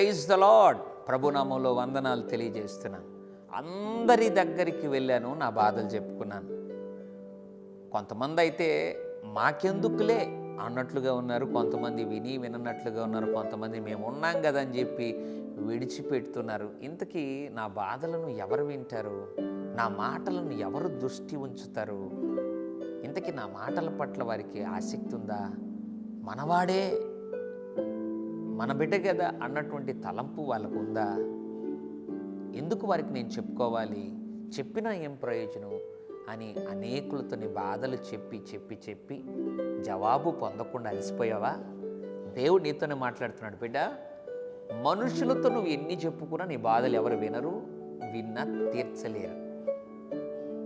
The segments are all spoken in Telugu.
Praise the lord. ప్రభునామంలో వందనాలు తెలియజేస్తున్నాను. అందరి దగ్గరికి వెళ్ళాను, నా బాధలు చెప్పుకున్నాను. కొంతమంది అయితే మాకెందుకులే అన్నట్లుగా ఉన్నారు, కొంతమంది విని వినన్నట్లుగా ఉన్నారు, కొంతమంది మేము ఉన్నాం కదా అని చెప్పి విడిచిపెడుతున్నారు. ఇంతకీ నా బాధలను ఎవరు వింటారు? నా మాటలను ఎవరు దృష్టి ఉంచుతారు? ఇంతకీ నా మాటల పట్ల వారికి ఆసక్తి ఉందా? మనవాడే, మన బిడ్డ కదా అన్నటువంటి తలంపు వాళ్ళకు ఉందా? ఎందుకు వారికి నేను చెప్పుకోవాలి, చెప్పినా ఏం ప్రయోజనం అని అనేకులతో నీ బాధలు చెప్పి చెప్పి చెప్పి జవాబు పొందకుండా అలసిపోయావా? దేవుడు నీతోనే మాట్లాడుతున్నాడు, బిడ్డ. మనుషులతో నువ్వు ఎన్ని చెప్పుకున్నా నీ బాధలు ఎవరు వినరు, విన్నా తీర్చలేరు.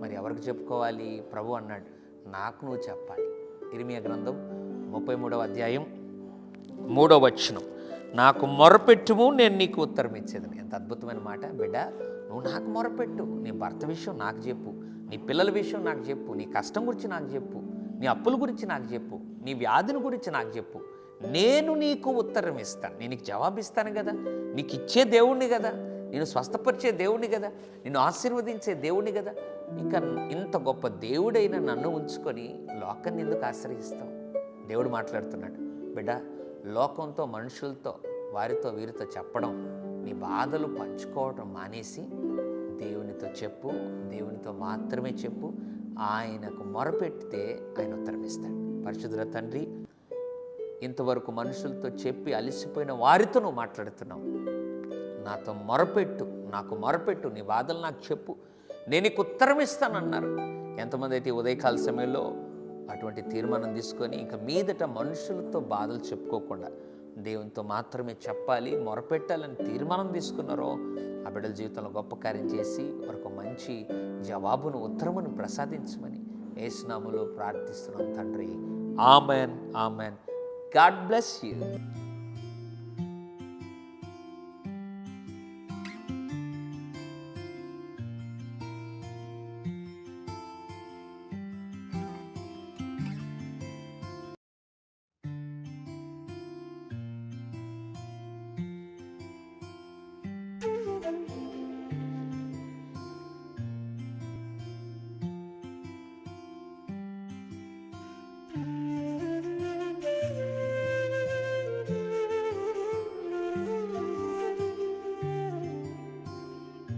మరి ఎవరికి చెప్పుకోవాలి? ప్రభు అన్నాడు, నాకు నువ్వు చెప్పాలి. ఇర్మియా గ్రంథం 33వ అధ్యాయం 3వ వచనం, నాకు మొరపెట్టుము, నేను నీకు ఉత్తరం ఇచ్చేదని. ఎంత అద్భుతమైన మాట. బిడ్డ, నువ్వు నాకు మొరపెట్టు. నీ భర్త విషయం నాకు చెప్పు, నీ పిల్లల విషయం నాకు చెప్పు, నీ కష్టం గురించి నాకు చెప్పు, నీ అప్పుల గురించి నాకు చెప్పు, నీ వ్యాధిని గురించి నాకు చెప్పు. నేను నీకు ఉత్తరం ఇస్తాను, నేను నీకు జవాబు ఇస్తాను కదా. నీకు ఇచ్చే దేవుణ్ణి కదా, నేను స్వస్థపరిచే దేవుణ్ణి కదా, నిన్ను ఆశీర్వదించే దేవుణ్ణి కదా. ఇంకా ఇంత గొప్ప దేవుడైన నన్ను ఉంచుకొని లోకాన్ని ఎందుకు ఆశ్రయిస్తావు? దేవుడు మాట్లాడుతున్నాడు, బిడ్డ, లోకంతో, మనుషులతో, వారితో వీరితో చెప్పడం, నీ బాధలు పంచుకోవడం మానేసి దేవునితో చెప్పు, దేవునితో మాత్రమే చెప్పు. ఆయనకు మొరపెడితే ఆయన ఉత్తరం ఇస్తాడు. పరిశుద్ధుల తండ్రి, ఇంతవరకు మనుషులతో చెప్పి అలసిపోయిన వారితో నువ్వు మాట్లాడుతున్నావు. నాతో మొరపెట్టు, నాకు మొరపెట్టు, నీ బాధలు నాకు చెప్పు, నేను నీకు ఉత్తరం ఇస్తానన్నారు. ఎంతమంది అయితే ఉదయకాల సమయంలో అటువంటి తీర్మానం తీసుకొని ఇక మీదట మనుషులతో బాధలు చెప్పుకోకుండా దేవునితో మాత్రమే చెప్పాలి, మొరపెట్టాలని తీర్మానం తీసుకున్నారో ఆ బిడ్డల జీవితంలో గొప్ప కార్యం చేసి వారికి మంచి జవాబును, ఉత్తరమును ప్రసాదించమని యేసు నామములో ప్రార్థిస్తున్నాం తండ్రి. Amen, amen. God bless you.